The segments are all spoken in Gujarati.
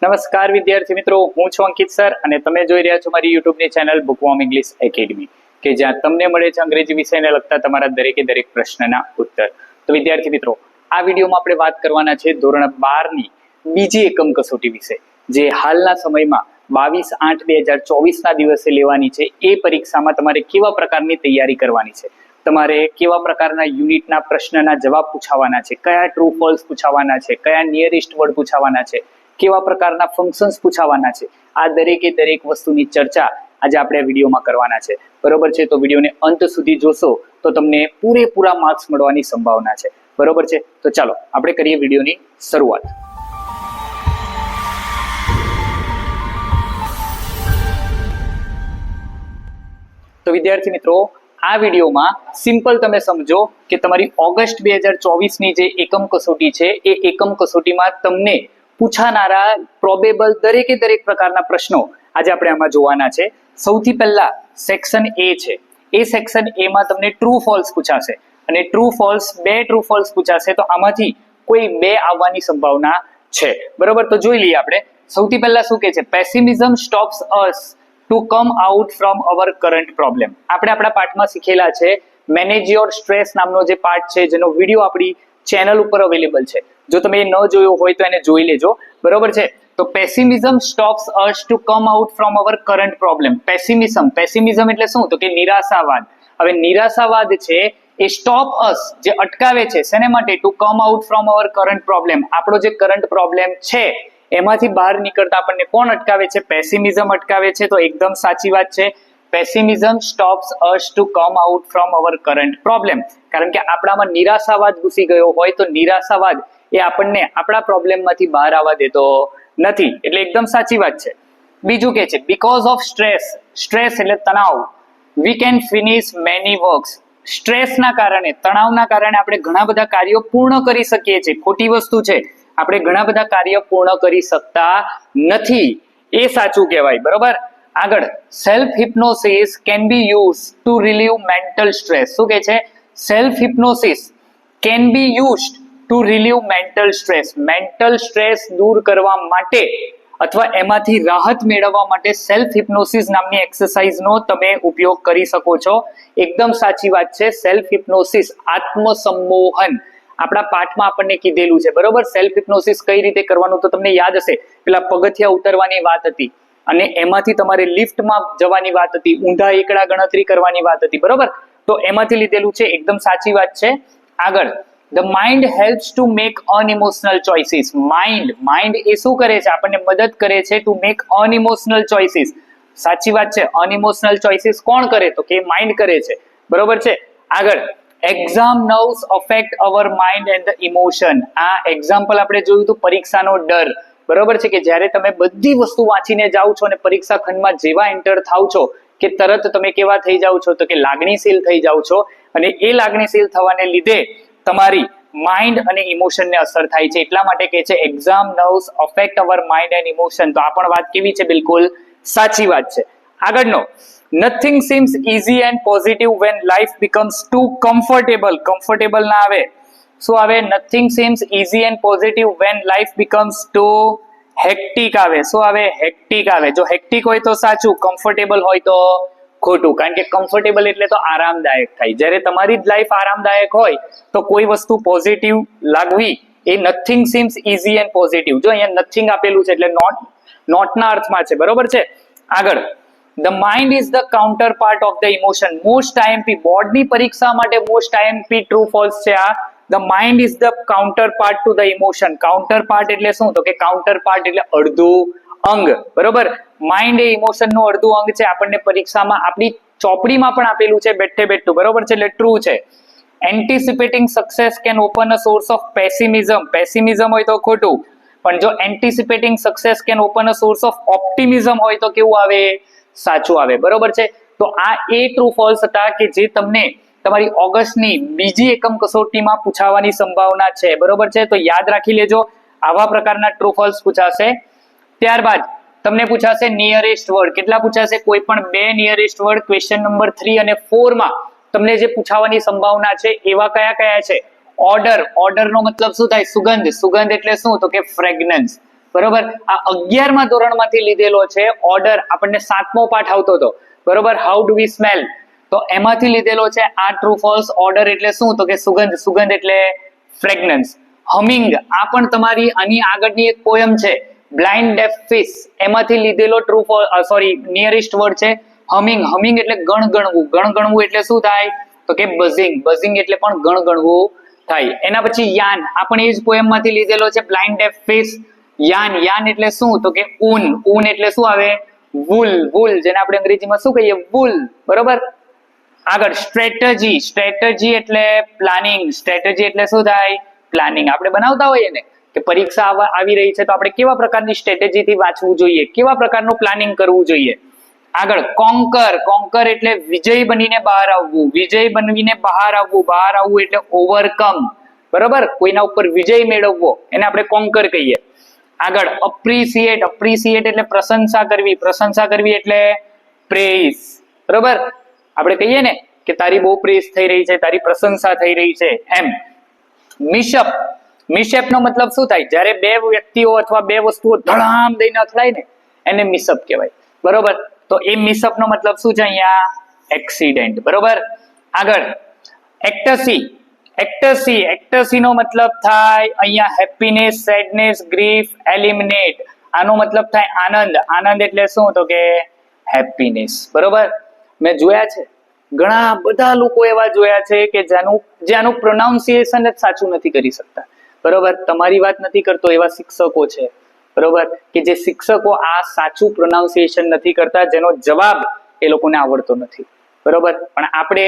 નમસ્કાર વિદ્યાર્થી મિત્રો, હું છું અંકિત સર અને તમે જોઈ રહ્યા છો મારી યુટ્યુબની ચેનલ બુકવોર્મ ઇંગ્લિશ એકેડમી કે જ્યાં તમને મળે છે અંગ્રેજી વિષયને લગતા તમારા દરેકે દરેક પ્રશ્નના ઉત્તર. તો વિદ્યાર્થી મિત્રો, આ વિડીયોમાં આપણે વાત કરવાના છે ધોરણ 12 ની બીજી એકમ કસોટી વિશે, જે હાલના સમયમાં 22/8/2024 ના દિવસે લેવાની છે. એ પરીક્ષામાં તમારે કેવા પ્રકારની તૈયારી કરવાની છે, તમારે કેવા પ્રકારના યુનિટના પ્રશ્નના જવાબ પૂછાવાના છે, કયા ટ્રુ ફોલ્સ પૂછાવાના છે, કયા નિયરેસ્ટ વર્ડ પૂછાવાના છે, કેવા પ્રકારના ફંક્શન્સ પૂછાવાના છે, આ દરેકે દરેક વસ્તુની ચર્ચા આજે આપણે વિડીયોમાં કરવાના છે. બરોબર છે? તો વિડીયોને અંત સુધી જોશો તો તમને પૂરેપૂરા માર્ક્સ મળવાની સંભાવના છે. બરોબર છે? તો ચાલો આપણે કરીએ વિડીયોની શરૂઆત. તો વિદ્યાર્થી મિત્રો, આ વિડીયોમાં સિમ્પલ તમે સમજો કે તમારી ઓગસ્ટ 2024 ની જે એકમ કસોટી છે, એ એકમ કસોટીમાં તમને પૂછાનારા પ્રોબેબલ દરેકે દરેક પ્રકારના પ્રશ્નો આજે આપણે આમાં જોવાના છે. સૌથી પહેલા સેક્શન એ છે. એ સેક્શન એ માં તમને ટ્રુ ફોલ્સ પૂછાશે અને ટ્રુ ફોલ્સ બે ટ્રુ ફોલ્સ પૂછાશે. તો આમાંથી કોઈ બે આવવાની સંભાવના છે. બરોબર? તો જોઈ લઈએ આપણે. સૌથી પહેલા શું કહે છે? Pessimism stops us to come out from our current problem. આપણે આપણા પાઠમાં શીખેલા છે મેનેજ યોર સ્ટ્રેસ નામનો જે પાઠ છે, જેનો વિડીયો આપણી ચેનલ ઉપર અવેલેબલ છે. જો તમે એ ન જોયો હોય તો એને જોઈ લેજો. બરોબર છે? તો pessimism stops us to come out from our current problem. Pessimism એટલે શું? તો કે નિરાશાવાદ. હવે નિરાશાવાદ છે એ સ્ટોપ અસ, જે અટકાવે છે શેને માટે? To come out from our current problem. આપણો જે કરંટ પ્રોબ્લેમ છે એમાંથી બહાર નીકળતા આપણને કોણ અટકાવે છે? પેસિમિઝમ અટકાવે છે. તો એકદમ સાચી વાત છે. Pessimism stops us to come out from our current problem. કારણ કે આપણામાં નિરાશાવાદ ઘૂસી ગયો હોય તો નિરાશાવાદ એ આપણને આપણા પ્રોબ્લેમમાંથી બહાર આવવા દેતો નથી. એટલે એકદમ સાચી વાત છે. બીજું કે છે બીકોઝ ઓફ સ્ટ્રેસ એટલે તણાવ, we can finish many works. સ્ટ્રેસના કારણે, તણાવના કારણે આપણે ઘણા બધા કાર્યો પૂર્ણ કરી શકીએ છીએ. ખોટી વસ્તુ છે, આપણે ઘણા બધા કાર્ય પૂર્ણ કરી શકતા નથી. એ સાચું કહેવાય. બરોબર? આગળ, self hypnosis can be use to relieve mental stress. શું કે છે? Self hypnosis can be use to relieve mental stress. Mental stress દૂર કરવા માટે અથવા એમાંથી રાહત મેળવવા માટે સેલ્ફ હિપ્નોસિસ નામની એક્સરસાઇઝનો તમે ઉપયોગ કરી શકો છો. એકદમ સાચી વાત છે. સેલ્ફ હિપ્નોસિસ, આત્મસંમોહન, આપણા પાઠમાં આપણને કીધેલું છે. બરોબર? સેલ્ફ હિપ્નોસિસ કઈ રીતે કરવાનું? તો તમને યાદ હશે, પેલા પગથિયા ઉતરવાની વાત હતી અને એમાંથી તમારે લિફ્ટમાં જવાની વાત હતી, ઊંધા એકડા ગણતરી કરવાની વાત હતી. બરોબર? તો એમાંથી લીધેલું છે. એકદમ સાચી વાત છે. આગળ, the mind helps to make unemotional choices. Mind એ શું કરે છે? આપણને મદદ કરે છે ટુ મેક અનઇમોશનલ ચોઇસીસ. સાચી વાત છે. અનઇમોશનલ ચોઇસીસ કોણ કરે? તો કે માઇન્ડ કરે છે. બરોબર છે? આગળ, exam nerves affect hour mind and the emotion. આ એક્ઝામ્પલ આપણે જોયું હતું, પરીક્ષાનો ડર. બરોબર છે? કે જ્યારે તમે બધી વસ્તુ વાંચીને જાઓ છો અને પરીક્ષા ખંડમાં જેવા એન્ટર થાવ છો કે તરત તમે કેવા થઈ જાઓ છો? તો કે લાગણીશીલ થઈ જાઓ છો. અને એ લાગણીશીલ થવાને લીધે તમારી માઇન્ડ અને ઇમોશનને અસર થાય છે. એટલા માટે કહે છે exam nerves affect hour mind and emotion. તો આ પણ વાત કેવી છે? બિલકુલ સાચી વાત છે. આગળનો, nothing seems easy and positive when life becomes too comfortable. Comfortable ના આવે, શું આવે? Nothing seems easy and positive when life becomes too hectic આવે. શું આવે? હેક્ટિક આવે. જો હેક્ટિક હોય તો સાચું, કમ્ફર્ટેબલ હોય તો ખોટું. કારણ કે કમ્ફર્ટેબલ એટલે તો આરામદાયક થાય. જ્યારે તમારી જ લાઈફ આરામદાયક હોય તો કોઈ વસ્તુ પોઝિટિવ લાગવી એ nothing seems easy and positive. જો અહીંયા નથિંગ આપેલું છે એટલે નોટના અર્થમાં છે. બરોબર છે? આગળ, the mind is the counter part of the emotion. Most IMP, બોર્ડની પરીક્ષા માટે મોસ્ટ આઈએમપી ટ્રુ ફોલ્સ છે આ. The mind is the counter part to the emotion. Counter part એટલે શું? તો કે કાઉન્ટર પાર્ટ એટલે અડધું અંગ. બરોબર? માઇન્ડ એ ઇમોશન નું અડધું અંગ છે. આપણને પરીક્ષામાં આપણી ચોપડીમાં પણ આપેલું છે બેઠે બેઠું. બરોબર છે? એટલે ટ્રુ છે. Anticipating success can open a source of pessimism. Pessimism હોય તો ખોટું, પણ જો anticipating success can open a source of optimism હોય તો કેવું આવે? સાચું આવે. બરોબર છે? તો આ એ ટ્રુ ફોલ્સ હતા કે જે તમને તમારી ઓગસ્ટની બીજી એકમ કસોટીમાં પૂછાવાની સંભાવના છે. બરોબર છે? તો યાદ રાખી લેજો, આવા પ્રકારના ટ્રુ ફોલ્સ પૂછાશે. ત્યારબાદ તમને પૂછાશે નિયરેસ્ટ વર્ડ. કેટલા પૂછાશે? કોઈ પણ બે નિયરેસ્ટ વર્ડ. ક્વેશ્ચન નંબર 3 અને 4 માં તમને જે પૂછાવાની સંભાવના છે એવા કયા કયા છે? ઓર્ડર. ઓર્ડર નો મતલબ શું થાય? સુગંધ. સુગંધ એટલે શું? તો કે ફ્રેગ્રન્સ. બરોબર. આ 11મા ધોરણમાંથી લીધેલો છે. ઓર્ડર આપણને 7મો પાઠ આવતો હતો, બરોબર, હાઉ ડુ વી સ્મેલ, તો એમાંથી લીધેલો છે આ ટ્રુ ફોલ્સ. ઓર્ડર એટલે શું, તો કે સુગંધ, સુગંધ એટલે ફ્રેગ્રન્સ. હમિંગ, આ પણ તમારી આની આગળની એક પોયમ છે બ્લાઇન્ડ ડેફ ફિશ, એમાંથી લીધેલો ટ્રુ સોરી નિયરેસ્ટ વર્ડ છે હમિંગ. હમિંગ એટલે ગણગણવું, ગણગણવું એટલે શું થાય, તો કે બઝિંગ, બઝિંગ એટલે પણ ગણગણવું થાય. એના પછી યાન, આ પણ એ જ પોયમ માંથી લીધેલો છે blind deaf fish. Yarn, yarn એટલે શું, તો કે ઊન, ઊન એટલે શું આવે, વૂલ, વૂલ જેને આપણે અંગ્રેજીમાં શું કહીએ, વૂલ, બરોબર. આગળ સ્ટ્રેટેજી, સ્ટ્રેટેજી એટલે પ્લાનિંગ, સ્ટ્રેટેજી એટલે શું થાય, પ્લાનિંગ. આપણે બનાવતા હોઈએ ને કે પરીક્ષા આવી રહી છે તો આપણે કેવા પ્રકારની સ્ટ્રેટેજીથી વાંચવું જોઈએ, કેવા પ્રકારનું પ્લાનિંગ કરવું જોઈએ. આગળ કોન્કર, કોન્કર એટલે વિજય બનીને બહાર આવવું, વિજય બનીને બહાર આવવું, બહાર આવવું એટલે ઓવરકમ, બરોબર, કોઈના ઉપર વિજય મેળવવો એને આપણે કોન્કર કહીએ. આગળ અપ્રિશિએટ, અપ્રિશિએટ એટલે પ્રશંસા કરવી, પ્રશંસા કરવી એટલે પ્રેઝ, બરોબર. આપણે કહીએ ને કે તારી બહુ પ્રેઝ થઈ રહી છે, તારી પ્રશંસા થઈ રહી છે, એમ. મિશઅપ, મિશઅપ નો મતલબ શું થાય, જ્યારે બે વ્યક્તિઓ અથવા બે વસ્તુઓ ધડામ દઈને અથડાય ને એને મિશઅપ કહેવાય, બરોબર. તો એ મિશઅપ નો મતલબ શું છે અહીંયા, એક્સિડન્ટ, બરોબર. આગળ એક્ટસી, એક્ટસી, એક્ટસી નો મતલબ થાય અહીંયા હેપીનેસ, સેડનેસ, ગ્રીફ, એલિમિનેટ. આનો મતલબ થાય આનંદ, આનંદ એટલે શું, તો કે હેપીનેસ, બરોબર. મેં જોયા છે ઘણા બધા લોકો એવા જોયા છે કે જેનું પ્રોનાઉન્સિએશન જ સાચું નથી કરી શકતા, બરોબર. તમારી વાત નથી કરતો, એવા શિક્ષકો છે, બરોબર, કે જે શિક્ષકો આ સાચું પ્રોનાઉન્સિએશન નથી કરતા, જેનો જવાબ એ લોકોને આવડતો નથી, બરોબર. પણ આપણે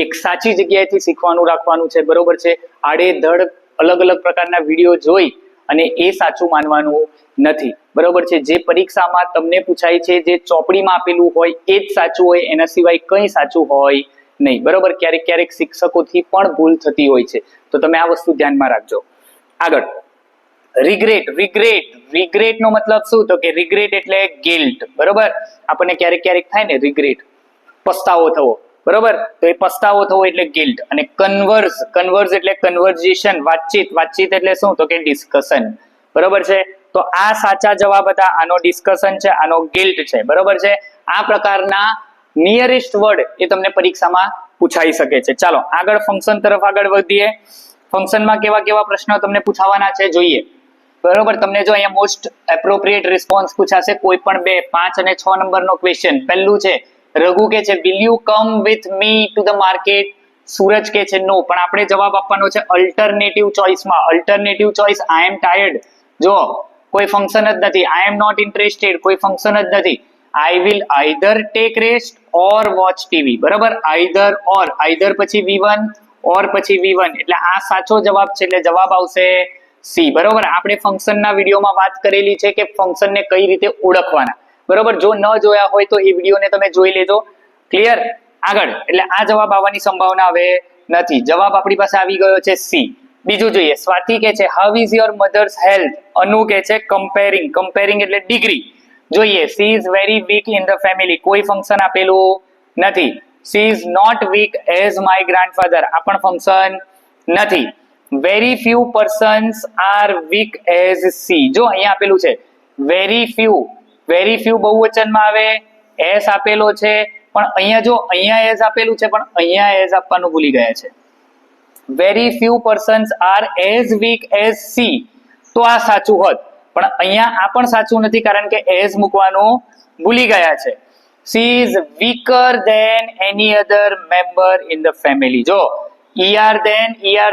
એક સાચી જગ્યાએથી શીખવાનું રાખવાનું છે, બરોબર છે. આડેધડ અલગ અલગ પ્રકારના વિડીયો જોઈ અને એ સાચું માનવાનું નથી, બરોબર છે. જે પરીક્ષામાં તમને પૂછાય છે, જે ચોપડીમાં આપેલું હોય એ જ સાચું હોય, એના સિવાય કંઈ સાચું હોય નહીં, બરોબર. ક્યારેક ક્યારેક શિક્ષકોથી પણ ભૂલ થતી હોય છે, તો તમે આ વસ્તુ ધ્યાનમાં રાખજો. આગળ રિગ્રેટ, રિગ્રેટ, રિગ્રેટ નો મતલબ શું, તો કે રિગ્રેટ એટલે ગિલ્ટ, બરોબર. આપણને ક્યારેક ક્યારેક થાય ને રિગ્રેટ, પસ્તાવો થવો, બરોબર, તો એ પસ્તાવો થવો એટલે ગિલ્ટ. અને કન્વર્ઝ, કન્વર્ઝ એટલે કન્વર્ઝેશન, વાતચીત, વાતચીત એટલે શું, તો કે ડિસ્કશન, બરોબર છે. તો આ સાચા જવાબ હતા, આનો ડિસ્કશન છે, આનો ગિલ્ટ છે, બરોબર છે. આ પ્રકારના નિયરેસ્ટ વર્ડ એ તમને પરીક્ષામાં પૂછાઈ શકે છે. ચાલો આગળ ફંક્શન તરફ આગળ વધીએ. ફંક્શનમાં કેવા કેવા પ્રશ્નો તમને પૂછાવાના છે જોઈએ, બરોબર. તમને જો અહીંયા મોસ્ટ એપ્રોપ્રિએટ રિસ્પોન્સ પૂછાશે કોઈ પણ 2, 5 અને 6 નંબરનો ક્વેશ્ચન. પહેલું છે રઘુ કે છે will you come with me to the market, Suraj કે છે નો, પણ આપણે જવાબ આપવાનો છે અલ્ટરનેટિવ ચોઇસમાં. Alternative choice I am tired, જો કોઈ ફંક્શન જ નથી. આઈ એમ નોટ ઇન્ટરેસ્ટેડ, કોઈ ફંક્શન જ નથી. I will either take rest or watch TV, બરાબર. આઈધર ઓર, આઈધર પછી V1 ઓર પછી V1, એટલે આ સાચો જવાબ છે, એટલે જવાબ આવશે સી, બરોબર. આપણે ફંક્શનના વિડીયોમાં વાત કરેલી છે કે ફંક્શનને કઈ રીતે ઓળખવાના, બરોબર. જો ન જોયા હોય તો એ વિડીયોને તમે જોઈ લેજો, ક્લિયર. આગળ એટલે આ જવાબ આવવાની સંભાવના હવે નથી, જવાબ આપણી પાસે આવી ગયો છે સી. બીજું જોઈએ, સ્વાતિ કે છે how is your mother's health. Anu કે છે કમ્પેરિંગ, કમ્પેરિંગ એટલે ડિગ્રી. જોઈએ she is very weak in the family, કોઈ ફંક્શન આપેલું નથી. She is not weak as my grandfather, આ પણ ફંક્શન નથી. Very few persons are weak as she, જો અહીંયા આપેલું છે વેરી ફ્યુ, વેરી ફ્યુ બહુવચનમાં આવે, એસ આપેલો છે, પણ અહીંયા જો અહીંયા એઝ આપેલું છે, પણ અહીંયા એઝ આપવાનું ભૂલી ગયા છે. Very few persons are as weak as she, તો આ સાચું હોત, પણ અહીંયા આ પણ સાચું નથી કારણ કે એઝ મૂકવાનું ભૂલી ગયા છે. She is weaker than any other member in the family, જો ER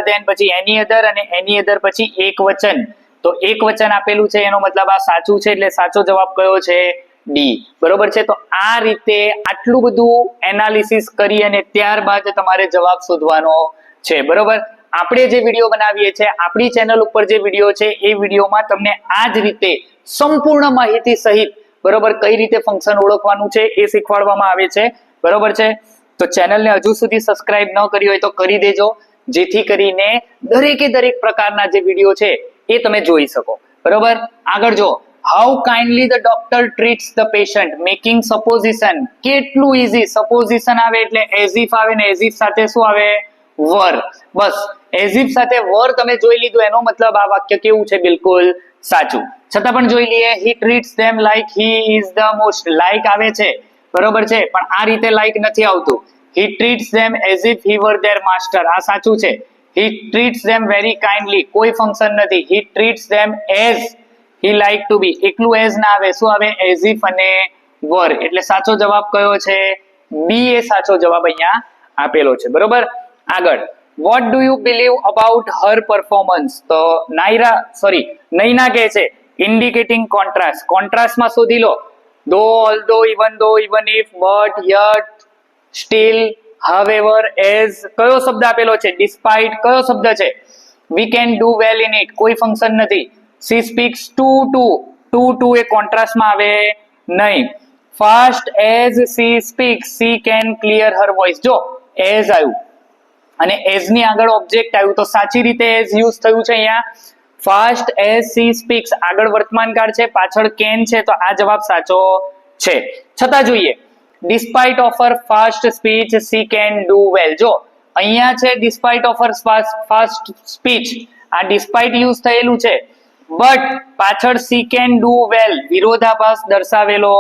then પછી એની અધર અને એની અધર પછી એક વચન, તો એક વચન આપેલું છે એનો મતલબ આ સાચું છે, એટલે સાચો જવાબ કયો છે ડી, બરોબર છે. તો આ રીતે આટલું બધું એનાલિસિસ કરી અને ત્યારબાદ તમારે જવાબ શોધવાનો છે, બરોબર. આપણે જે વિડીયો બનાવીએ છીએ, આપણી ચેનલ ઉપર જે વિડીયો છે એ વિડીયોમાં તમને આ જ રીતે સંપૂર્ણ માહિતી સહિત, બરોબર, કઈ રીતે ફંક્શન ઓળખવાનું છે એ શીખવાડવામાં આવે છે, બરોબર છે. તો ચેનલને હજુ સુધી સબસ્ક્રાઇબ ન કરી હોય તો કરી દેજો, જેથી કરીને દરેકે દરેક પ્રકારના જે વિડીયો છે એ તમે જોઈ શકો, બરોબર. આગળ જો how kindly the doctor treats the patient, making supposition, કેટલું ઈઝી. સપોઝિશન આવે એટલે એઝ ઇફ આવે ને એઝ ઇફ સાથે શું આવે, વર. બસ એઝ ઇફ સાથે વર તમે જોઈ લીધું, એનો મતલબ આ વાક્ય કેવું છે, બિલકુલ સાચું. છતાં પણ જોઈ લઈએ, he treats them like he is the most. Like આવે છે, બરોબર છે, પણ આ રીતે લાઈક નથી આવતું. he treats them as if he were their master. આ સાચું છે. he treats them very kindly. કોઈ ફંક્શન નથી. he treats them as he like to be. એકલું as ના આવે, શું આવે? as if અને were. એટલે સાચો જવાબ કયો છે? બી એ સાચો જવાબ અહીંયા આપેલો છે, બરોબર. આગળ, what do you believe about her performance? તો નૈના કહે છે indicating contrast. contrast માં શોધી લો. though, although, even if, but, yet, still, however, as. કયો શબ્દ આપેલો છે? despite. કયો શબ્દ છે? we can do well in it. કોઈ ફંક્શન નથી. she speaks to A contrast માં આવે નહીં. fast as she speaks, she can clear her voice. જો as આવ્યું અને as ની આગળ ઓબ્જેક્ટ આવ્યું તો સાચી રીતે as યુઝ થયું છે અહીંયા. fast as she speaks આગળ વર્તમાન કાળ છે, પાછળ can છે, તો આ જવાબ સાચો છે. છતાં જોઈએ, despite of her fast speech, she can do well. જો અહીંયા છે despite of her fast speech, આ despite યુઝ થયેલું છે, બટ પાછળ she can do well વિરોધાભાસ દર્શાવેલો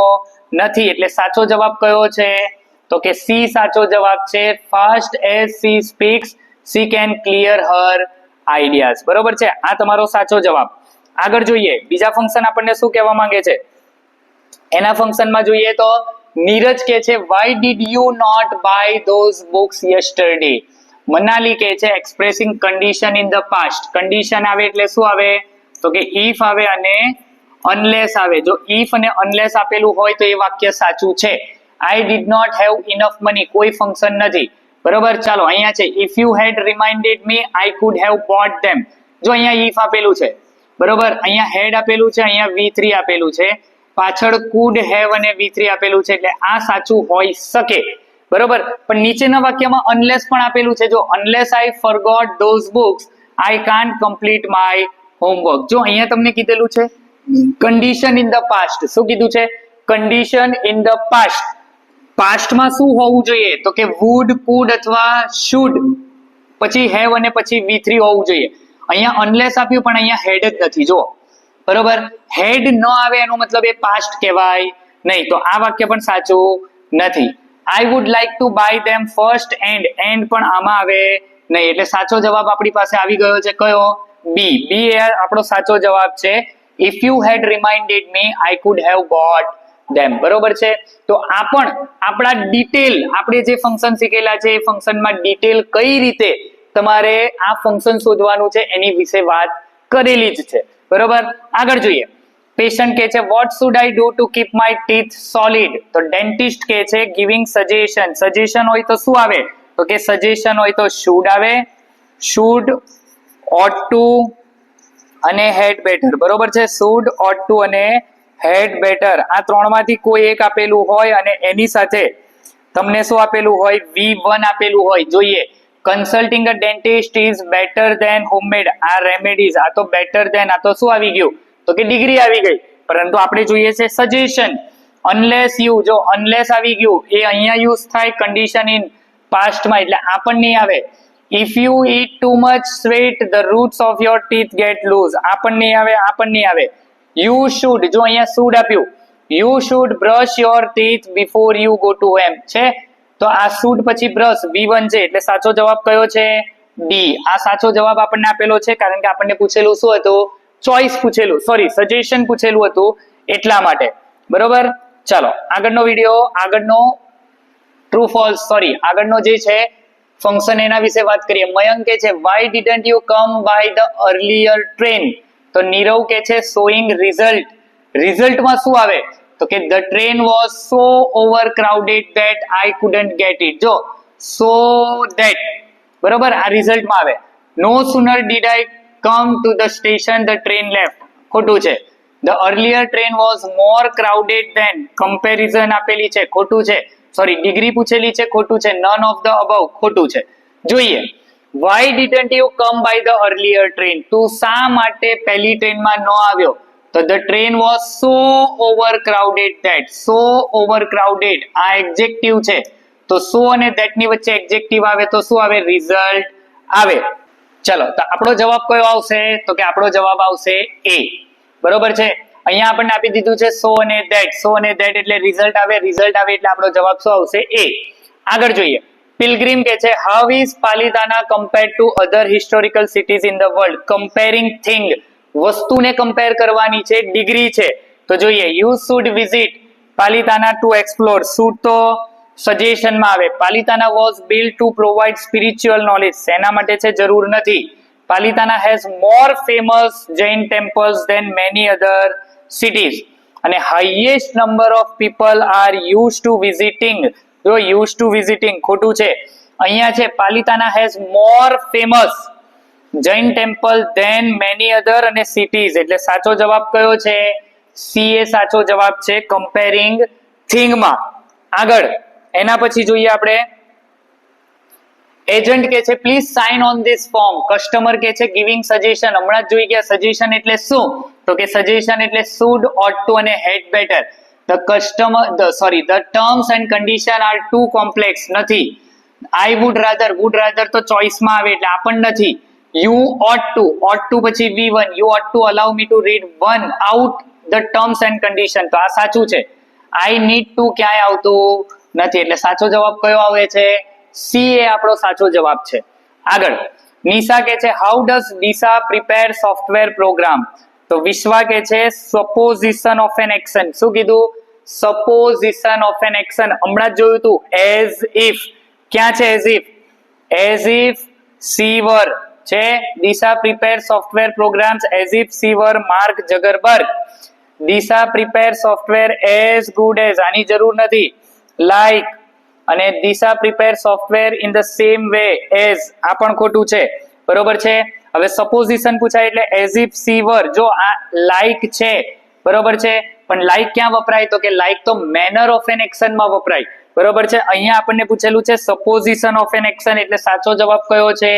નથી. એટલે સાચો જવાબ કયો છે? તો કે સી સાચો જવાબ છે. fast as she speaks, she can clear her ideas. બરોબર છે, આ તમારો સાચો જવાબ. આગળ જોઈએ, બીજા ફંક્શન આપણને શું કહેવા માંગે છે? એના ફંક્શનમાં જોઈએ તો નીરજ કહે છે why did you not buy those books yesterday? Manali કહે છે expressing condition in the past. condition આવે એટલે શું આવે? તો કે if આવે અને unless આવે. જો if અને unless આપેલું હોય તો એ વાક્ય સાચું છે. I did not have enough money. કોઈ ફંક્શન નથી, બરોબર. ચાલો અહીંયા છે if you had reminded me, I could have bought them. જો અહીંયા if આપેલું છે, બરોબર, અહીંયા had આપેલું છે, અહીંયા V3 આપેલું છે, પાછળ could have અને V3 આપેલું છે, એટલે આ સાચું હોઈ શકે, બરોબર. પણ નીચેના વાક્યમાં unless પણ આપેલું છે. જો unless I forgot those books, I can't complete my homework. જો અહીંયા તમને કીધેલું છે condition in the past. શું કીધું છે? condition in the past. પાસ્ટમાં શું હોવું જોઈએ? તો કે would, could અથવા should, પછી have અને પછી V3 હોવું જોઈએ. અહીંયા unless આપ્યું પણ અહીંયા had જ નથી. જો બરોબર, had ન આવે એનો મતલબ એ પાસ્ટ કહેવાય નહીં, તો આ વાક્ય પણ સાચું નથી. I would like to buy them first and પણ આમાં આવે નહીં, એટલે સાચો જવાબ આપણી પાસે આવી ગયો છે કયો? બી. બી એ આપણો સાચો જવાબ છે. if you had reminded me, I could have bought them. બરોબર છે. તો આ પણ આપણા ડિટેલ, આપણે જે ફંક્શન શીખેલા છે એ ફંક્શનમાં ડિટેલ કઈ રીતે તમારે આ ફંક્શન શોધવાનું છે એની વિશે વાત કરેલી જ છે, બરોબર. આગળ જોઈએ, પેશન્ટ કહે છે what should I do to keep my teeth solid? તો ડેન્ટિસ્ટ કહે છે giving suggestion. સજેશન હોય તો શું આવે? તો કે સજેશન હોય તો should આવે, should, ought to અને had better. બરોબર છે, should, ought to અને had better. આ ત્રણમાંથી કોઈ એક આપેલું હોય અને એની સાથે તમને શું આપેલું હોય? V1 આપેલું હોય. જોઈએ, consulting a dentist is better than homemade. આ remedies, આ તો better than, આ તો શું આવી ગયું? તો કે ડિગ્રી આવી ગઈ. પરંતુ આપણે જોઈએ છે સજેશન. unless you, જો unless આવી ગયું એ અહીંયા યુઝ થાય condition in past માં, એટલે આ પણ નહીં આવે. if you eat too much sweet, the roots of your teeth get loose. આ પણ નહીં આવે, આ પણ નહીં આવે. you should, જો અહીંયા should આપ્યું, you should brush your teeth before you go to home છે, તો આ should પછી brush V1 છે, એટલે સાચો જવાબ કયો છે? ડી. આ સાચો જવાબ આપણને આપેલો છે કારણ કે આપણને પૂછેલું શું હતું? ચોઇસ પૂછેલું, સજેશન પૂછેલું હતું એટલા માટે, બરોબર. ચાલો આગળનો વિડિયો, આગળનો ટ્રુ ફોલ્સ, આગળનો જે છે ફંક્શન એના વિશે વાત કરીએ. મયંક કહે છે why didn't you come by the earlier train? તો નીરવ કહે છે showing result. રિઝલ્ટમાં શું આવે? તો કે the train was so overcrowded that I couldn't get it. જો so that, બરોબર, આ રિઝલ્ટમાં આવે. no sooner did I come to the station, the train left. ખોટું છે. the earlier train was more crowded than. comparison આપેલી છે, ખોટું છે. ડિગ્રી પૂછેલી છે, ખોટું છે. none of the above, ખોટું છે. જોઈએ, why didn't you come by the earlier train? તું શા માટે પહેલી ટ્રેનમાં ન આવ્યો? તો the train was so overcrowded that. so overcrowded આ એડજેક્ટિવ છે, તો so અને that ની વચ્ચે એડજેક્ટિવ આવે તો શું આવે? રિઝલ્ટ આવે. ચલો, તો આપણો જવાબ કયો આવશે? તો કે આપણો જવાબ આવશે એ, બરોબર છે. અહીંયા આપણને આપી દીધું છે સો અને ધેટ એટલે રિઝલ્ટ આવે એટલે આપણો જવાબ શું આવશે? એ. આગળ જોઈએ. પિલગ્રીમ કે છે how is Palitana compared to other historical cities in the world. Comparing thing, વસ્તુને કમ્પેર કરવાની છે, ડિગ્રી છે. તો જોઈએ you should visit Palitana to explore. Should તો સજેશનમાં આવે. Palitana was built to provide spiritual knowledge. શેના માટે છે? જરૂર નથી. Palitana has more famous Jain temples than many other cities અને highest number of people are use to visiting. જો યુઝ ટુ વિઝિટિંગ ખોટું છે. અહીંયા છે Palitana has more famous Jain temple than many other અને સિટીઝ એટલે સાચો જવાબ કયો છે? સી એ સાચો જવાબ છે કમ્પેરિંગ થિંગમાં. આગળ એના પછી જોઈએ આપણે એજન્ટ કે છે please sign on this form. Customer કે છે ગિવિંગ સજેશન. હમણાં જ જોઈ ગયા સજેશન એટલે શું? તો કે સજેશન એટલે શુડ, ઓટ ટુ અને had better. The terms and condition are too complex. નથી. આઈ વુડ રાધર તો ચોઇસમાં આવે એટલે આ પણ નથી. યુ ઓટ ટુ પછી V1 you ought to allow me to read one out the terms and condition. તો આ સાચું છે. આઈ નીડ ટુ ક્યાંય આવતું નથી એટલે સાચો જવાબ કયો આવે છે? સી એ આપણો સાચો જવાબ છે. આગળ નિશા કે છે how does Deesa prepare software program. તો વિશ્વા કે છે સપોઝિશન ઓફ એન એક્શન. શું કીધું? Supposition of an action. હમણાં જ જોયું હતું એઝ ઇફ. ક્યાં છે as if? As if she were છે. Disha prepare software programs as if she were Mark Zuckerberg. Disha prepare software as good as. આની જરૂર નથી. લાઈક અને Disha prepare software in the same way as. આ પણ ખોટું છે. બરોબર છે. હવે સપોઝિશન પૂછાય એટલે એઝ ઇફ સી વર. જો આ લાઈક છે બરોબર છે પણ લાઈક ક્યાં વપરાય? તો કે લાઈક તો મેનર ઓફ એન એક્શન માં વપરાય. બરોબર છે. અહીંયા આપણને પૂછેલું છે સપોઝિશન ઓફ એન એક્શન એટલે સાચો જવાબ કયો છે?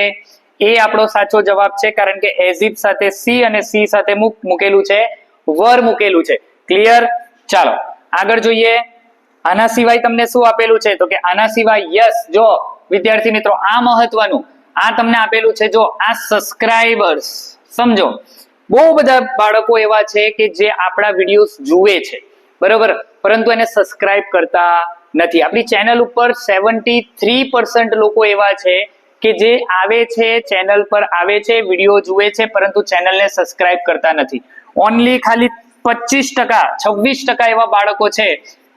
એ આપણો સાચો જવાબ છે કારણ કે એઝ ઇફ સાથે સી અને સી સાથે મૂકેલું છે વર મૂકેલું છે. ક્લિયર? ચાલો આગળ જોઈએ. આના સિવાય તમને શું આપેલું છે? તો કે આના સિવાય યસ. જો વિદ્યાર્થી મિત્રો આ મહત્વનું આ તમને આપેલું છે. જો આ સબસ્ક્રાઇબર્સ સમજો. બહુ બધા બાળકો એવા છે કે જે આપણા વિડીયોઝ જુએ છે બરોબર પરંતુ એને સબસ્ક્રાઇબ કરતા નથી. આપણી ચેનલ ઉપર 73% લોકો એવા છે કે જે આવે છે ચેનલ પર આવે છે વિડીયો જુએ છે પરંતુ ચેનલને સબસ્ક્રાઇબ કરતા નથી. ઓનલી ખાલી 26% એવા બાળકો છે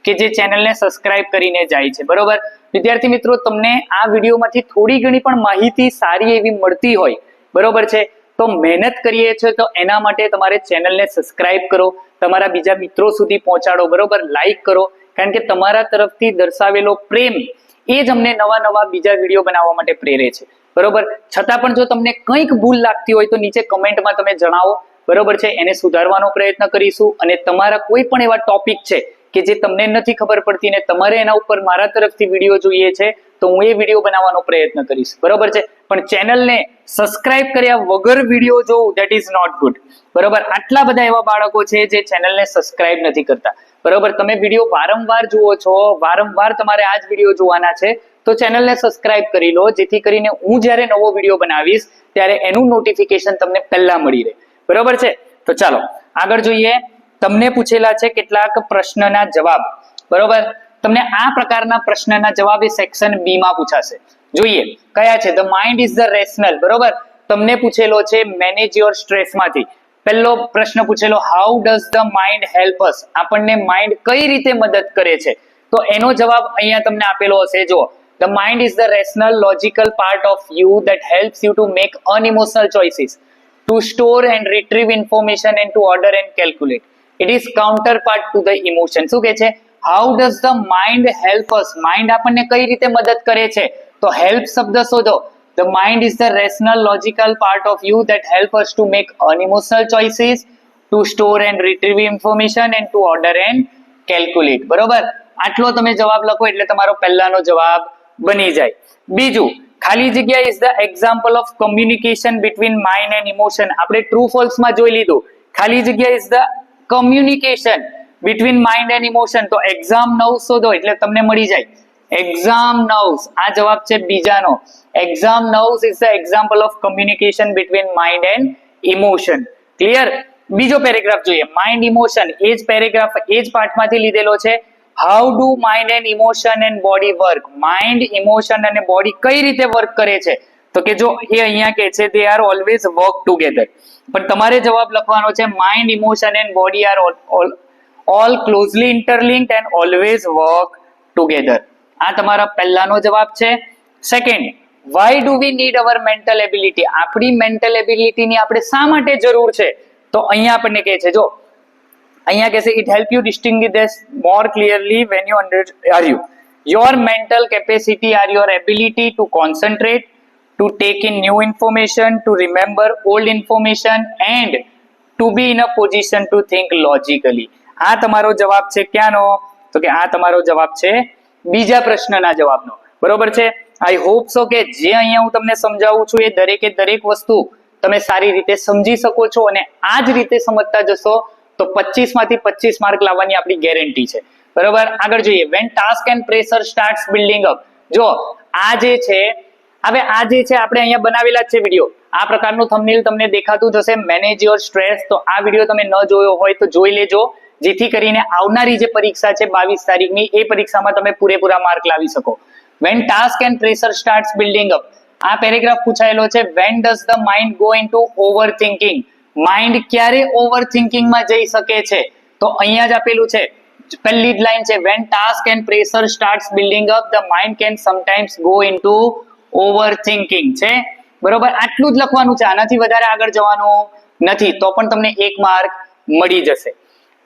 કે જે ચેનલને સબસ્ક્રાઇબ કરીને જાય છે. બરોબર વિદ્યાર્થી મિત્રો તમને આ વિડીયોમાંથી થોડી ઘણી પણ માહિતી સારી એવી મળતી હોય બરોબર છે તો મહેનત કરીએ છીએ તો એના માટે તમારે ચેનલને સબસ્ક્રાઇબ કરો, તમારા બીજા મિત્રો સુધી પહોંચાડો. બરોબર લાઈક કરો કારણ કે તમારા તરફથી દર્શાવેલો પ્રેમ એ જ અમને નવા બીજા વિડીયો બનાવવા માટે પ્રેરે છે. બરોબર છતાં પણ જો તમને કંઈક ભૂલ લાગતી હોય તો નીચે કમેન્ટમાં તમે જણાવો. બરોબર છે. એને સુધારવાનો પ્રયત્ન કરીશું અને તમારા કોઈ પણ એવા ટોપિક છે કે જે તમને નથી ખબર પડતી ને તમારે એના ઉપર મારા તરફથી વિડીયો જોઈએ છે તો હું એ વિડીયો બનાવવાનો પ્રયત્ન કરીશ. બરોબર છે. પણ ચેનલને સબસ્ક્રાઇબ કર્યા વગર વિડીયો જોવું ધેટ ઇઝ નોટ ગુડ. બરોબર આટલા બધા એવા બાળકો છે જે ચેનલને સબસ્ક્રાઇબ નથી કરતા. બરોબર તમે વિડીયો વારંવાર જુઓ છો, વારંવાર તમારે આ જ વિડીયો જોવાના છે તો ચેનલને સબસ્ક્રાઇબ કરી લો જેથી કરીને હું જ્યારે નવો વિડીયો બનાવીશ ત્યારે એનું નોટિફિકેશન તમને પહેલા મળી રહે. બરોબર છે. તો ચાલો આગળ જોઈએ. તમને પૂછેલા છે કેટલાક પ્રશ્નના જવાબ. બરોબર તમને આ પ્રકારના પ્રશ્નના જવાબ એ સેક્શન બી માં પૂછાશે. જોઈએ કયા છે. The mind is the rational. બરોબર તમને પૂછેલો છે મેનેજ યોર સ્ટ્રેસ માંથી. પહેલો પ્રશ્ન પૂછેલો how does the mind help us. આપણને માઇન્ડ કઈ રીતે મદદ કરે છે તો એનો જવાબ અહીંયા તમને આપેલો હશે. જો the mind is the rational logical part of you that helps you to make unemotional choices, to store and retrieve information and to order and calculate. It is counterpart to the emotion. શું કહે છે? How does the mind help us? Mind આપણને કઈ રીતે મદદ કરે છે? તો help શબ્દ શોધો. The mind is the rational logical part of you that help us to make unemotional choices, to store and retrieve information and to order and calculate. બરોબર આટલો તમે જવાબ લખો એટલે તમારો પહેલાનો જવાબ બની જાય. બીજું ખાલી જગ્યા is the example of communication between mind and emotion. આપણે ટ્રુ ફોલ્સ માં જોઈ લીધું. ખાલી જગ્યા is the communication between mind and emotion. તો એક્ઝામ 9 શોધો એટલે તમને મળી જાય. એક્ઝામ 9 આ જવાબ છે બીજાનો. Exam 9 is the example of communication between mind and emotion. Clear? બીજો પેરેગ્રાફ જોઈએ, માઇન્ડ ઇમોશન, એ જ પેરેગ્રાફ એ જ પાઠમાંથી લીધેલો છે. How do mind and emotion and body work, mind emotion અને બોડી કઈ રીતે વર્ક કરે છે, તો કે જો એ અહીંયા કે છે they are always work together, પણ તમારે જવાબ લખવાનો છે mind emotion and body are all closely interlinked and always work together. આ તમારા પહેલાનો જવાબ છે. Second, why do we need our mental ability, આપણી મેન્ટલ એબિલિટીની આપણે શા માટે જરૂર છે, તો અહીંયા આપણને કહે છે, જો અહીંયા કહે છે it help you distinguish this more clearly when you are you your mental capacity are your ability to concentrate, to take in new information, to remember old information and to be in a position to think logically. આ તમારો જવાબ છે ક્યાંનો, તો કે આ તમારો જવાબ છે બીજા પ્રશ્નના જવાબનો. બરોબર છે. આઈ હોપ સો કે જે અહીંયા હું તમને સમજાવું છું એ દરેકે દરેક વસ્તુ તમે સારી રીતે સમજી શકો છો, અને આ જ રીતે સમજતા જશો તો 25 માંથી 25 માર્ક લાવવાની આપણી ગેરંટી છે. બરોબર. આગળ જોઈએ, when task and pressure starts building up. જો આ જે છે, હવે આ જે છે આપણે અહીંયા બનાવેલા જ છે વિડીયો, આ પ્રકારનું થંબનેલ તમને દેખાતું જશે, મેનેજ યોર સ્ટ્રેસ. તો આ વિડીયો તમે ન જોયો હોય તો જોઈ લેજો, જેથી કરીને આવનારી જે પરીક્ષા છે 22 તારીખની, એ પરીક્ષામાં તમે પૂરેપૂરા માર્ક લાવી શકો. when task and pressure starts building up, આ પેરેગ્રાફ પૂછાયેલો છે. when does the mind go into overthinking, mind ક્યારે ઓવરથિંકિંગમાં જઈ શકે છે, તો અહીંયા જ આપેલું છે, પહેલી જ લાઈન છે, when task and pressure starts building up the mind can sometimes go into overthinking છે. બરોબર. આટલું જ લખવાનું છે, આનાથી વધારે આગળ જવાનું નથી, તો પણ તમને 1 માર્ક મળી જશે.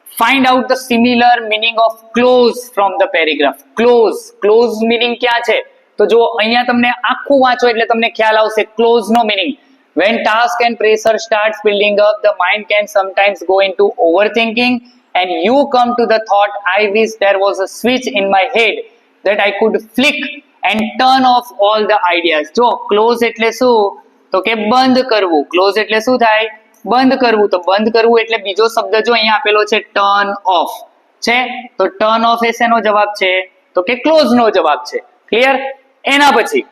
Find out the similar meaning of close from the paragraph. Close meaning ક્યાં છે, તો જો અહીંયા તમને આખું વાંચો એટલે તમને ખ્યાલ આવશે close no meaning. When task and pressure starts building up, the mind can sometimes go into overthinking and you come to the thought, I wish there was a switch in my head that I could flick and turn off all the ideas. જો close એટલે શું, તો કે બંધ કરવું. close એટલે શું થાય, બંધ કરવું. તો બંધ કરવું એટલે બીજો શબ્દ જો અહીંયા આપેલો છે turn off છે, તો turn off એ શેનો જવાબ છે, તો કે close નો જવાબ છે. ક્લિયર. એના પછી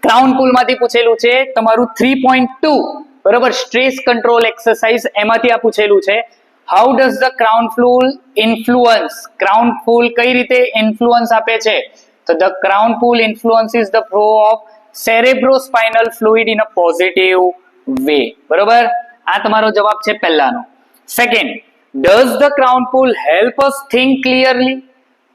ક્રાઉન પુલ માંથી પૂછેલું છે તમારું 3.2, બરોબર, સ્ટ્રેસ કંટ્રોલ એક્સરસાઇઝ, એમાંથી આ પૂછેલું છે. How does the crowd pull influence, crowd pull કઈ રીતે ઇન્ફ્લુઅન્સ આપે છે, તો the crown pool influences the flow of cerebrospinal fluid in a positive way. બરોબર. આ તમારો જવાબ છે પહેલાનો. Second, does the crown pool help us think clearly,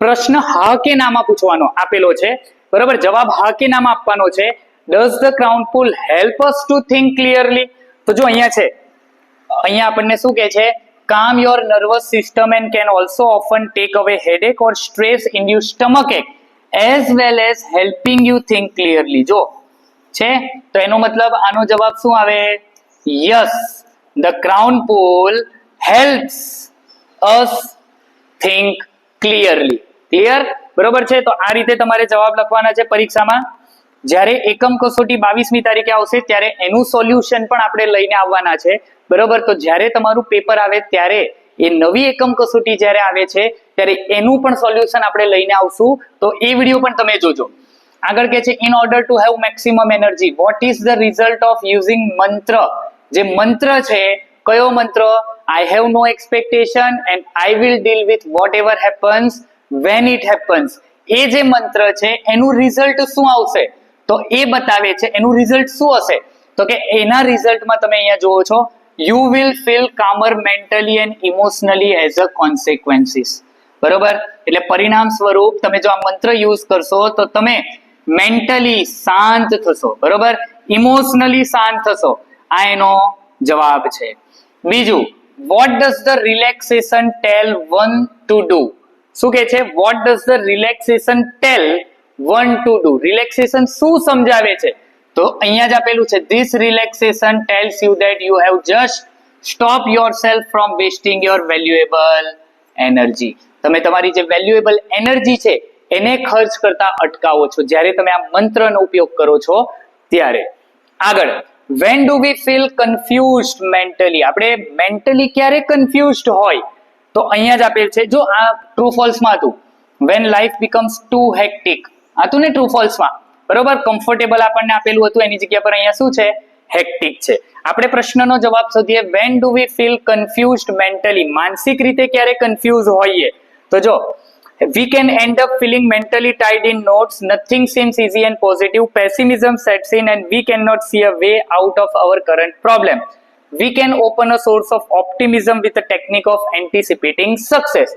પ્રશ્ન હા કે નામાં પૂછવાનો આપેલો છે. બરોબર. જવાબ હા કે નામાં આપવાનો છે. does the crown pool help us to think clearly, તો જો અહીંયા છે, અહીંયા આપણને શું કહે છે, calm your nervous system and can also often take away headache or stress induced stomachache as well as helping you think clearly. જો છે તો એનો મતલબ આનો જવાબ શું આવે, yes, the crown pool helps us think clearly. Clear. બરોબર છે. તો આ રીતે તમારે જવાબ લખવાના છે પરીક્ષામાં. જ્યારે એકમ કસોટી 22મી તારીખે આવશે ત્યારે એનું સોલ્યુશન પણ આપણે લઈને આવવાના છે. બરોબર. તો જ્યારે તમારું પેપર આવે ત્યારે એ નવી એકમ કસોટી જ્યારે આવે છે ત્યારે એનું પણ સોલ્યુશન આપણે લઈને આવશું, તો એ વિડીયો પણ તમે જોજો. આગળ કે છે, in order to have maximum energy, what is the result of using mantra. જે મંત્ર છે, કયો મંત્ર, I have no expectation and I will deal with whatever happens when it happens. એ જે મંત્ર છે એનું રિઝલ્ટ શું આવશે, તો એ બતાવે છે એનું રિઝલ્ટ શું હશે, તો કે એના રિઝલ્ટમાં તમે અહીંયા જોવો છો, you will feel calmer mentally and emotionally as a consequences. બરોબર. એટલે પરિણામ સ્વરૂપ તમે જો આ મંત્ર યુઝ કરશો તો તમે મેન્ટલી શાંત થશો. બરોબર. ઇમોશનલી શાંત થશો. આ એનો જવાબ છે. બીજું, what does the relaxation tell one to do, શું કહે છે, what does the relaxation tell one to do, relaxation શું સમજાવે છે, તો અહીંયા જ આપેલું છે, this relaxation tells you that you have just stop yourself from wasting your valuable energy. તમે તમારી જે વેલ્યુએબલ એનર્જી છે એને ખર્ચ કરતા અટકાવો છો જ્યારે તમે આ મંત્રનો ઉપયોગ કરો છો ત્યારે. આગળ, when do we feel confused mentally, આપણે મેન્ટલી ક્યારે કન્ફ્યુઝડ હોય, તો અહીંયા જ આપેલ છે, જો આ ટ્રુ ફોલ્સ માં હતું, when life becomes too hectic હતું ને ટ્રુ ફોલ્સ માં. બરોબર. કમ્ફર્ટેબલ આપણને આપેલું હતું, એની જગ્યા પર અહીંયા શું છે, હેક્ટિક છે. આપણે પ્રશ્નનો જવાબ શોધીએ. when do we feel confused mentally? માનસિક રીતે ક્યારે કન્ફ્યુઝ હોઈએ? તો જો we can end up feeling mentally tied in knots, nothing seems easy and positive, pessimism sets in and we cannot see a way out of our current problem. We can open a source of optimism with the technique of anticipating success.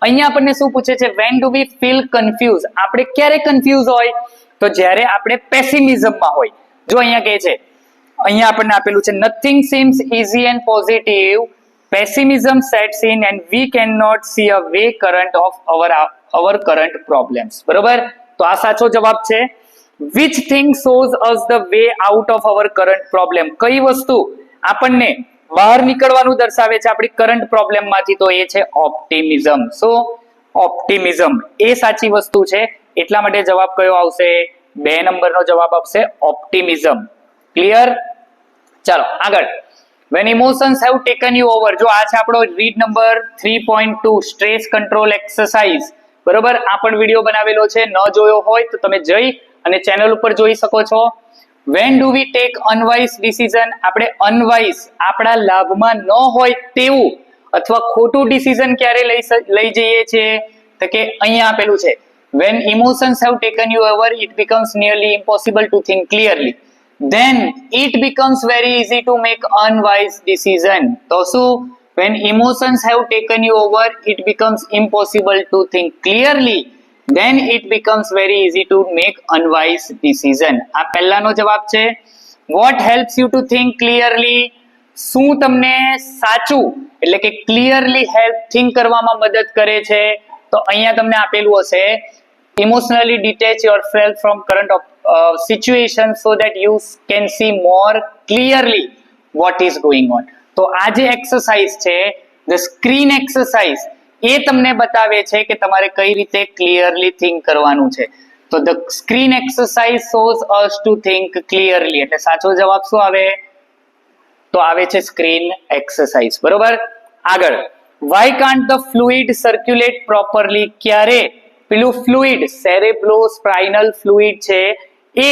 અહીંયા આપણને શું પૂછે છે? when do we feel confused? આપણે ક્યારે કન્ફ્યુઝ હોય? તો જ્યારે આપણે પેસિમિઝમમાં હોય. જો અહીંયા કહે છે, અહીંયા આપણને આપેલું છે nothing seems easy and positive, pessimism sets in and we cannot see a way current of our current problems. બરોબર? તો આ સાચો જવાબ છે. which thing shows us the way out of our current problem? કઈ વસ્તુ આપણને બહાર નીકળવાનું દર્શાવે છે આપણી કરંટ પ્રોબ્લેમ માંથી? તો એ છે ઓપ્ટિમિઝમ. સો ઓપ્ટિમિઝમ એ સાચી વસ્તુ છે. એટલા માટે જવાબ કયો આવશે? 2 નંબરનો જવાબ આવશે ઓપ્ટિમિઝમ. ક્લિયર? ચાલો આગળ. when emotions have taken you over, જો આ છે આપણો read number 3.2 stress control exercise. બરોબર? આ પણ વિડિયો બનાવેલો છે, ન જોયો હોય તો તમે જઈ અને ચેનલ ઉપર જોઈ શકો છો. when do we take unwise decision? આપણે અનવાઇઝ, આપણા લાભમાં ન હોય તેવું અથવા ખોટું ડિસિઝન ક્યારે લઈ જઈએ છીએ? તો કે અહીંયા આપેલું છે when emotions have taken you over, it becomes nearly impossible to think clearly. Then it becomes very easy to make unwise decision. તો શું? when emotions have taken you over, it becomes impossible to think clearly. Then it becomes very easy to make unwise decision. આ પહેલાનો જવાબ છે. what helps you to think clearly? શું તમને સાચું એટલે કે ક્લિયરલી think કરવામાં મદદ કરે છે? તો અહીંયા તમને આપેલું હશે emotionally detach yourself from current situation so that you can see more clearly what is going on. તો આ જે એક્સરસાઇઝ છે, the screen exercise, એ તમને બતાવે છે કે તમારે કઈ રીતે ક્લિયરલી થિંક કરવાનું છે. તો the screen exercise shows us to think clearly. એટલે સાચો જવાબ શું આવે? તો આવે છે સ્ક્રીન એક્સરસાઇઝ. બરોબર? આગળ. why can't the fluid circulate properly? ક્યારે પેલું ફ્લુઇડ, સેરેબ્રોસ્પાઇનલ ફ્લુઇડ છે, એ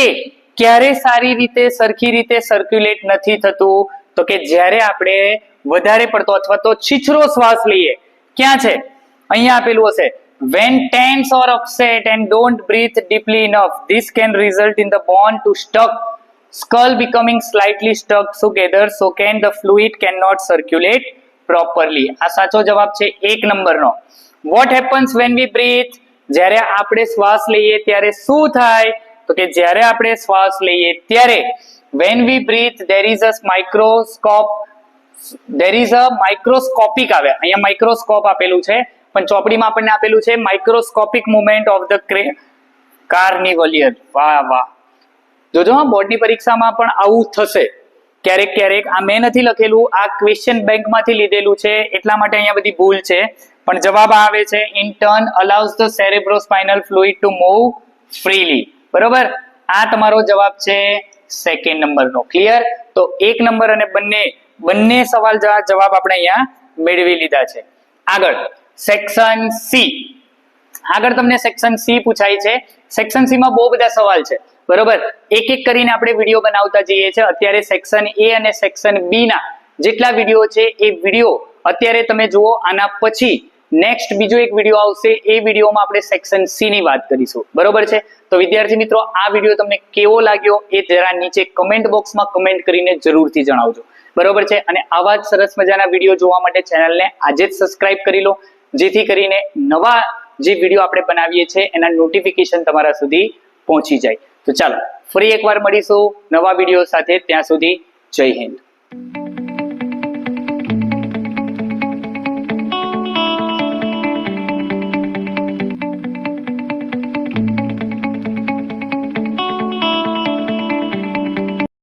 ક્યારે સારી રીતે સરખી રીતે સર્ક્યુલેટ નથી થતું? તો કે જ્યારે આપણે વધારે પડતો અથવા તો છીછરો શ્વાસ લઈએ. ક્યાં છે? અહીંયા આપેલું હશે when tense or upset and don't breathe deeply enough, this can result in the bone to stuck, skull becoming slightly stuck together, so can the fluid cannot circulate properly. આ સાચો જવાબ છે 1 નંબરનો. what happens when we breathe? જ્યારે આપણે શ્વાસ લઈએ ત્યારે શું થાય? તો કે જ્યારે આપણે શ્વાસ લઈએ ત્યારે when we breathe there is a microscopic આવે. અહીંયા માઇક્રોસ્કોપ આપેલું છે, પણ ચોપડીમાં આપણને આપેલું છે માઇક્રોસ્કોપિક મુવમેન્ટ ઓફ ધ કાર્નિવલિયર. વાહ વાહ, જોજો હા, બોર્ડની પરીક્ષામાં પણ આવું થશે ક્યારેક ક્યારેક. આ મેં નથી લખેલું, આ ક્વેશ્ચન બેંકમાંથી લીધેલું છે, એટલા માટે અહીંયા બધી ભૂલ છે. પણ જવાબ આવે છે in turn allows the cerebrospinal fluid to move freely. બરોબર? આ તમારો જવાબ છે 2nd નંબરનો. ક્લિયર? તો 1 નંબર અને બંને સવાલ જવાબ આપણે અહીંયા મેળવી લીધા છે. આગળ સેક્શન સી. આગળ તમને સેક્શન સી પૂછાય છે. સેક્શન સી માં બહુ બધા સવાલ છે. બરોબર? એક એક કરીને આપણે વિડીયો બનાવતા જઈએ છીએ. અત્યારે સેક્શન એ અને સેક્શન બી ના જેટલા વિડીયો છે એ વિડીયો અત્યારે તમે જુઓ. આના પછી નેક્સ્ટ બીજો એક વિડીયો આવશે, એ વિડીયોમાં આપણે સેક્શન સી ની વાત કરીશું. બરોબર છે? તો વિદ્યાર્થી મિત્રો, આ વિડીયો તમને કેવો લાગ્યો એ જરા નીચે કમેન્ટ બોક્સમાં કમેન્ટ કરીને જરૂરથી જણાવજો. બરોબર છે? અને આવા જ સરસ મજાના વિડીયો જોવા માટે ચેનલને આજે જ સબસ્ક્રાઇબ કરી લો, જેથી કરીને નવા જે વિડીયો આપણે બનાવીએ છીએ એના નોટિફિકેશન તમારા સુધી પહોંચી જાય. તો ચાલો ફરી એકવાર મળીશું નવા વિડીયો સાથે. ત્યાં સુધી જય હિન્દ.